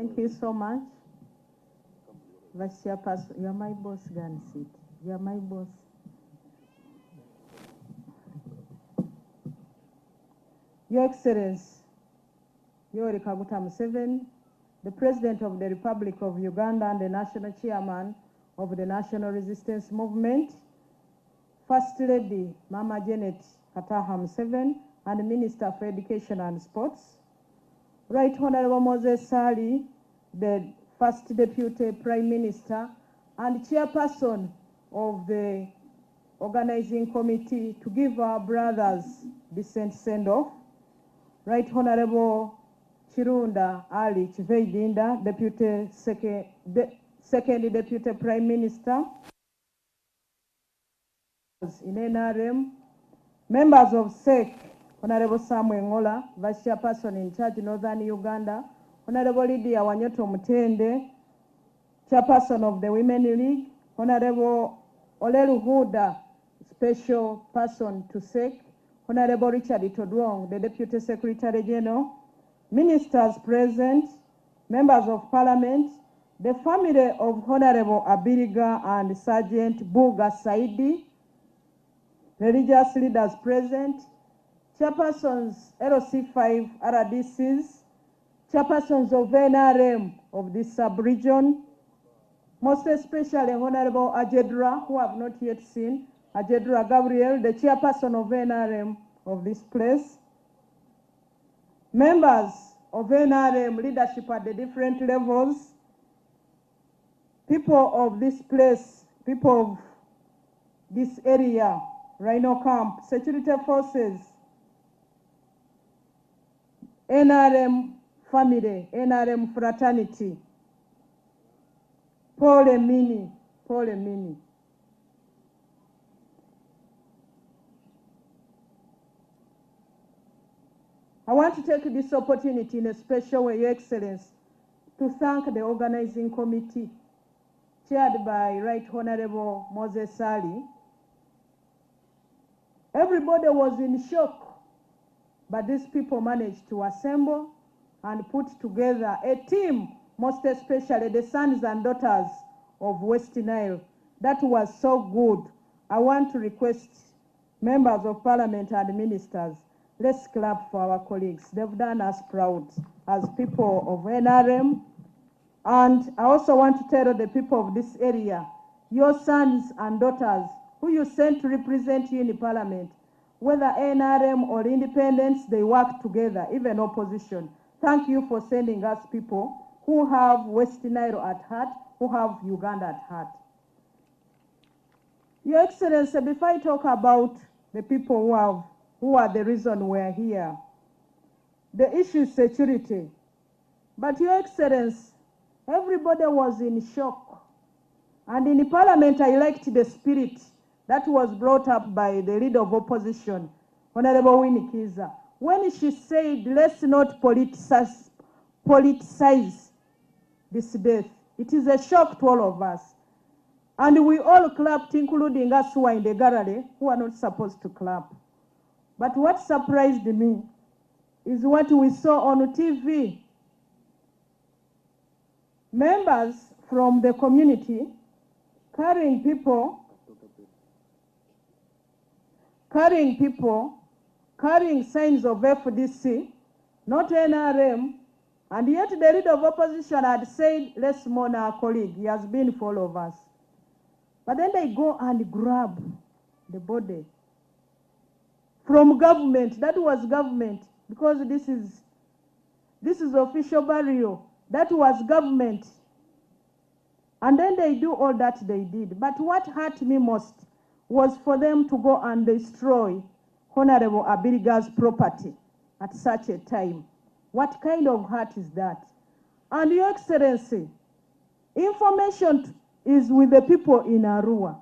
Thank you so much. Vice Chairperson, you are my boss, Gun Seat. You are my boss. Your Excellency, Yoweri Kaguta Museveni, the President of the Republic of Uganda and the National Chairman of the National Resistance Movement, First Lady Mama Janet Kataha Museveni, and Minister for Education and Sports, Right Honorable Moses Sali, the First Deputy Prime Minister and Chairperson of the Organizing Committee to give our brothers decent send-off, Right Honorable Chirunda Ali Chiveidinda, Second Deputy Prime Minister in NRM, members of SEC, Honorable Samuel Ngola, Vice Chairperson in charge Northern Uganda, Honorable Lydia Wanyoto Mutende, Chairperson of the Women League, Honorable Olelu Huda, Special Person to SEC, Honorable Richard Itodwong, the Deputy Secretary General, Ministers present, Members of Parliament, the family of Honorable Abirga and Sergeant Buga Saidi, religious leaders present, Chairpersons LC5 RDCs, Chairpersons of NRM of this sub-region, most especially Honorable Ajedra, who have not yet seen, Ajedra Gabriel, the Chairperson of NRM of this place, members of NRM leadership at the different levels, people of this place, people of this area, Rhino Camp, security forces, NRM family, NRM fraternity, Pole Mini. I want to take this opportunity in a special way, Your Excellency, to thank the organizing committee chaired by Right Honorable Moses Sali. Everybody was in shock, but these people managed to assemble and put together a team, most especially the sons and daughters of West Nile. That was so good. I want to request members of Parliament and ministers, let's clap for our colleagues. They've done us proud as people of NRM. And I also want to tell the people of this area, your sons and daughters who you sent to represent you in the Parliament, whether NRM or independents, they work together, even opposition. Thank you for sending us people who have West Nile at heart, who have Uganda at heart. Your Excellency, before I talk about the people who are the reason we're here, the issue is security. But Your Excellency, everybody was in shock. And in the Parliament, I liked the spirit that was brought up by the leader of opposition, Honorable Winnie Kiza, when she said, let's not politicize this death. It is a shock to all of us. And we all clapped, including us who are in the gallery, who are not supposed to clap. But what surprised me is what we saw on TV. Members from the community carrying signs of FDC, not NRM, and yet the leader of opposition had said, let's mourn our colleague, he has been for all of us. But then they go and grab the body from government. That was government, because this is official burial. That was government. And then they do all that they did. But what hurt me most was for them to go and destroy Honorable Abirga's property at such a time. What kind of hurt is that? And Your Excellency, information is with the people in Arua.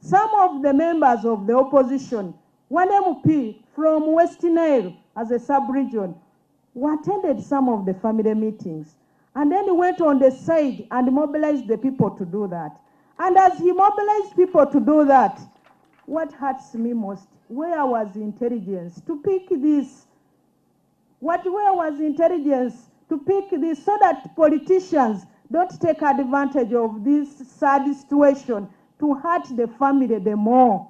Some of the members of the opposition, one MP from West Nile as a sub-region, who attended some of the family meetings. And then he went on the side and mobilized the people to do that. And as he mobilized people to do that, what hurts me most, where was intelligence to pick this? Where was intelligence to pick this so that politicians don't take advantage of this sad situation to hurt the family the more.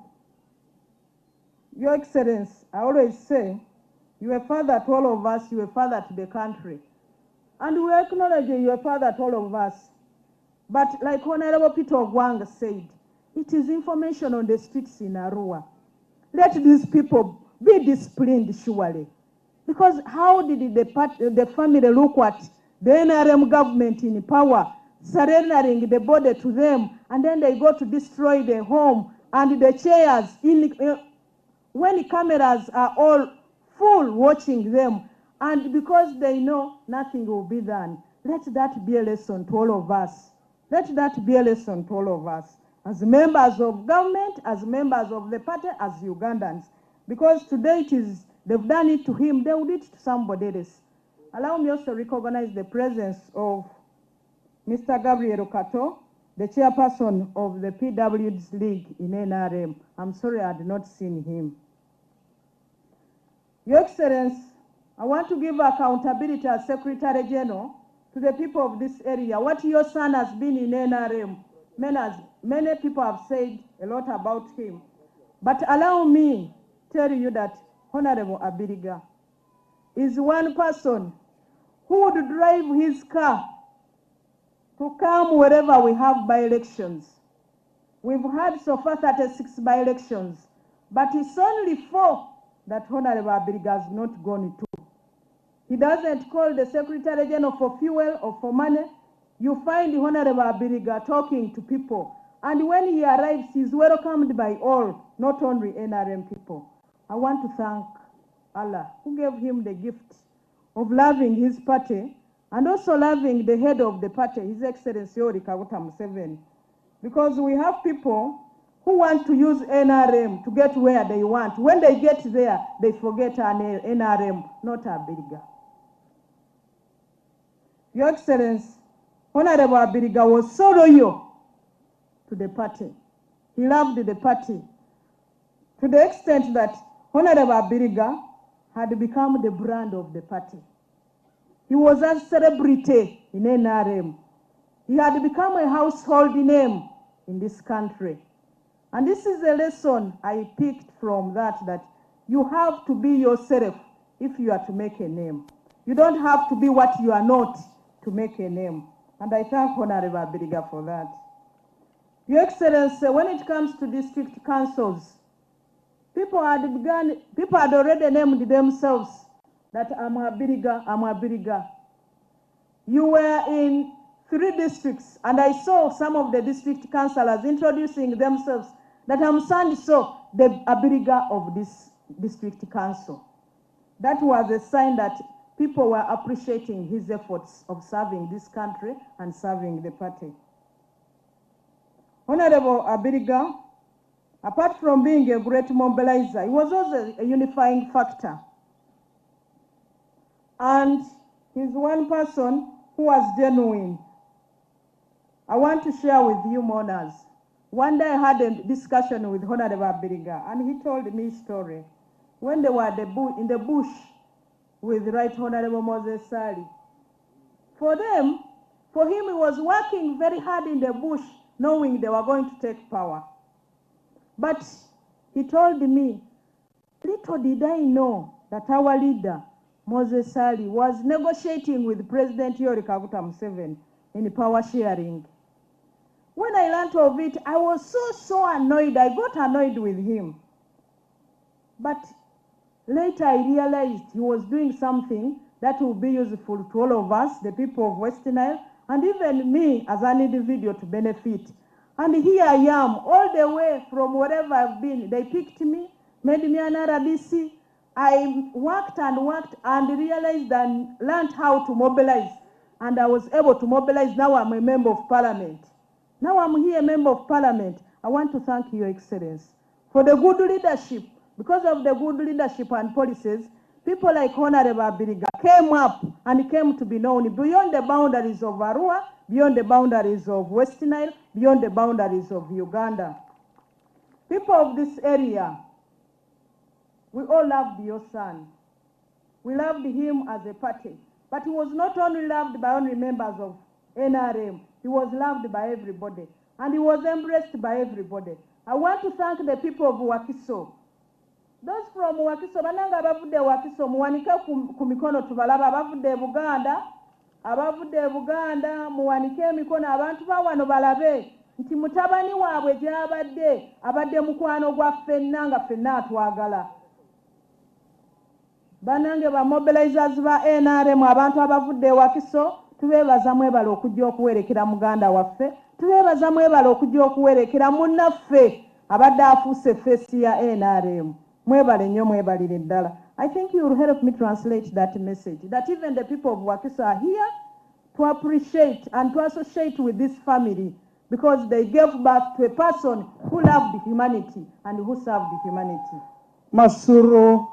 Your Excellency, I always say, you are a father to all of us, you are a father to the country. And we acknowledge you are a father to all of us. But like Honorable Peter Ogwang said, it is information on the streets in Arua. Let these people be disciplined, surely. Because how did the family look at the NRM government in power, surrendering the body to them, and then they go to destroy the home and the chairs when the cameras are all full watching them, and because they know nothing will be done. Let that be a lesson to all of us. Let that be a lesson to all of us, as members of government, as members of the party, as Ugandans. Because today they've done it to him, they will do it to somebody else. Allow me also to recognize the presence of Mr. Gabriel Kato, the chairperson of the PW's League in NRM. I'm sorry I had not seen him. Your Excellency, I want to give accountability as Secretary General to the people of this area. What your son has been in NRM, many people have said a lot about him. But allow me to tell you that Honorable Abirga is one person who would drive his car to come wherever we have by-elections. We've had so far 36 by-elections, but it's only 4 that Honorable Abirga has not gone to. He doesn't call the Secretary General for fuel or for money. You find Honorable Abirga talking to people. And when he arrives, he's welcomed by all, not only NRM people. I want to thank Allah, who gave him the gift of loving his party and also loving the head of the party, His Excellency Yoweri Kaguta Museveni. Because we have people who want to use NRM to get where they want. When they get there, they forget an NRM, not Abirga. Your Excellency, Honorable Abirga was so loyal to the party. He loved the party to the extent that Honorable Abirga had become the brand of the party. He was a celebrity in NRM. He had become a household name in this country. And this is a lesson I picked from that you have to be yourself if you are to make a name. You don't have to be what you are not to make a name. And I thank Honorable Abirga for that. Your Excellency, when it comes to district councils, people had already named themselves that I'm Abirga, I'm Abirga. You were in 3 districts, and I saw some of the district councillors introducing themselves that I'm so the Abirga of this district council. That was a sign that people were appreciating his efforts of serving this country and serving the party. Honorable Abirga, apart from being a great mobilizer, he was also a unifying factor. And he's one person who was genuine. I want to share with you, mourners. One day I had a discussion with Honorable Abirga, and he told me a story. When they were in the bush with Right Honorable Moses Sali. For him, he was working very hard in the bush, knowing they were going to take power. But he told me, little did I know that our leader, Moses Sali, was negotiating with President Yoweri Kaguta Museveni in power sharing. When I learned of it, I was so annoyed. I got annoyed with him. But later I realized he was doing something that will be useful to all of us, the people of West Nile, and even me as an individual to benefit. And here I am, all the way from wherever I've been. They picked me, made me an RDC. I worked and realized and learned how to mobilize. And I was able to mobilize. Now I'm a member of parliament. Now I'm here a member of parliament. I want to thank Your Excellency for the good leadership. Because of the good leadership and policies, people like Honorable Abirga came up and came to be known beyond the boundaries of Arua, beyond the boundaries of West Nile, beyond the boundaries of Uganda. People of this area, we all loved your son. We loved him as a party. But he was not only loved by only members of NRM, he was loved by everybody, and he was embraced by everybody. I want to thank the people of Wakiso. Those from Wakiso, bananga abavudde Wakiso, muwanike ku mikono tubalaba, abavudde Buganda, muwanike emikono, abantu ba wano balabe nti mutabani waabwe gy'abadde, abadde mukwano gwa ffenna nga ffenna atwagala. Banange ba mobilizers ba NRM, abantu abavudde Wakiso, tubeebaza mwebala okujja okuwerekera muganda waffe, tubeebaza mwebala okujja okuwerekera munnaffe abadde afuuse feesi ya NRM. Mwebale nnyo, mwebalire ddala. I think you will help me translate that message, that even the people of Wakiso are here to appreciate and to associate with this family because they gave birth to a person who loved humanity and who served humanity. Masuro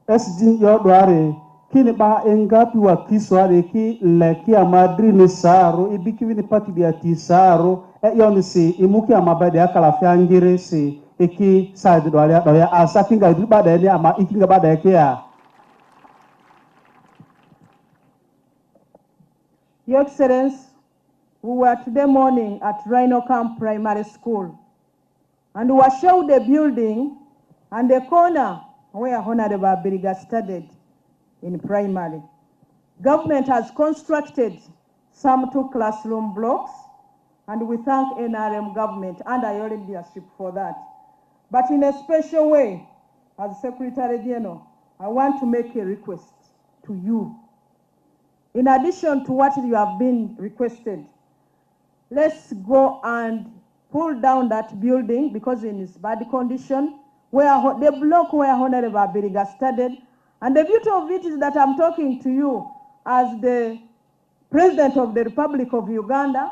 SG Yodware kini ba engapi Wakiso are ki leki amadri ni saro ibiki vini pati dia ti saro yonisi imuki amabade akala fiangire si iki side doya asa kinga idu bada ni ama ikinga bada kia. Your Excellency, we were today morning at Rhino Camp Primary School, and we were showed the building and the corner where Honorable Abirga studied in primary. Government has constructed some 2 classroom blocks, and we thank NRM government under your leadership for that. But in a special way, as Secretary General, I want to make a request to you. In addition to what you have been requested, let's go and pull down that building because in its bad condition, where the block where Honorable Abirga studied. And the beauty of it is that I'm talking to you as the President of the Republic of Uganda,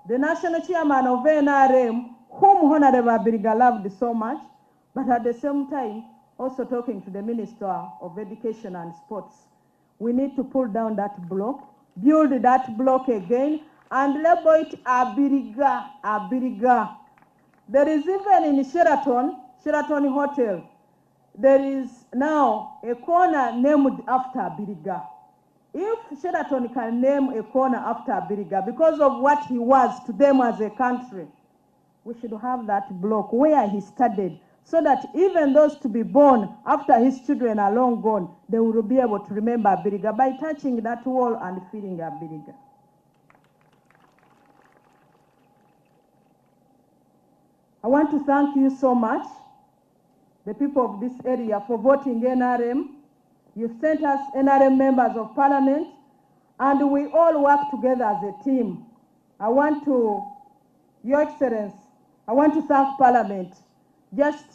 the National Chairman of NRM, whom Honorable Abirga loved so much, but at the same time, also talking to the Minister of Education and Sports. We need to pull down that block, build that block again, and label it Abirga. There is even in Sheraton Hotel, there is now a corner named after Abirga. If Sheraton can name a corner after Abirga because of what he was to them as a country, we should have that block where he studied, so that even those to be born after his children are long gone, they will be able to remember Abirga by touching that wall and feeling Abirga. I want to thank you so much, the people of this area, for voting NRM. You've sent us NRM members of parliament, and we all work together as a team. Your Excellency, I want to thank Parliament. Just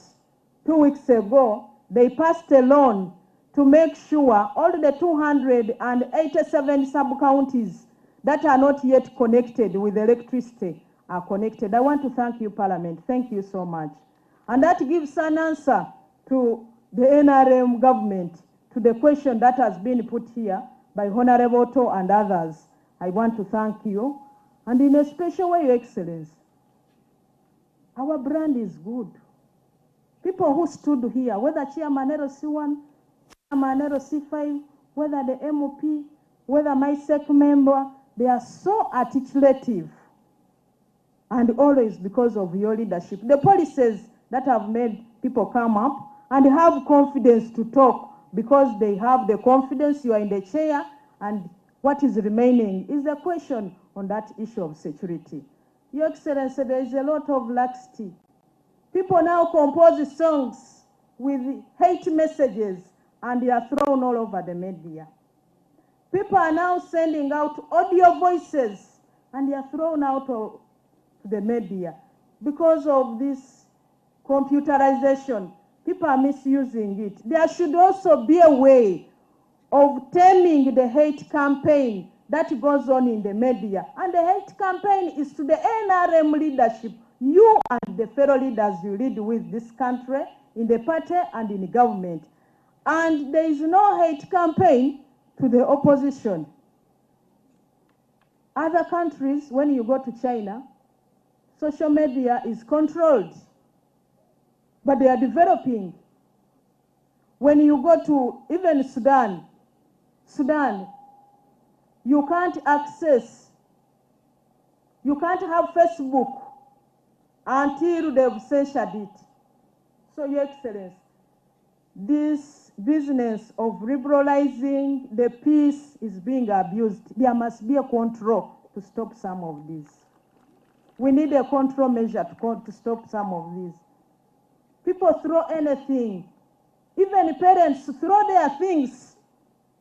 2 weeks ago, they passed a law to make sure all the 287 sub-counties that are not yet connected with electricity are connected. I want to thank you, Parliament. Thank you so much. And that gives an answer to the NRM government to the question that has been put here by Honorable To and others. I want to thank you. And in a special way, Your Excellency, our brand is good. People who stood here, whether Chairman LC1, Chairman LC5, whether the MOP, whether my SEC member, they are so articulative. And always because of your leadership. The policies that have made people come up and have confidence to talk because they have the confidence you are in the chair, and what is remaining is a question on that issue of security. Your Excellency, there is a lot of laxity. People now compose songs with hate messages and they are thrown all over the media. People are now sending out audio voices and they are thrown out of the media because of this computerization. People are misusing it. There should also be a way of taming the hate campaign that goes on in the media. And the hate campaign is to the NRM leadership, you and the fellow leaders you lead with this country, in the party and in the government. And there is no hate campaign to the opposition. Other countries, when you go to China, social media is controlled, but they are developing. When you go to even Sudan, You can't access, you can't have Facebook until they've censored it. So, Your Excellency, this business of liberalizing the peace is being abused. There must be a control to stop some of this. We need a control measure to stop some of this. People throw anything. Even parents throw their things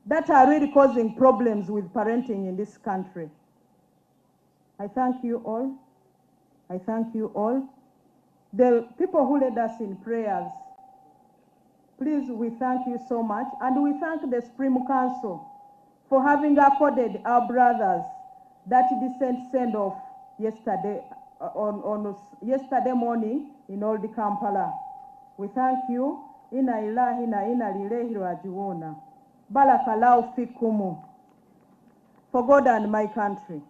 that are really causing problems with parenting in this country. I thank you all. I thank you all. The people who led us in prayers, please, we thank you so much. And we thank the Supreme Council for having accorded our brothers that decent send-off yesterday, on yesterday morning in Old Kampala. We thank you. Ina ilahi na ina lilehi rajiuna. Barakallahu fikumu. For God and my country.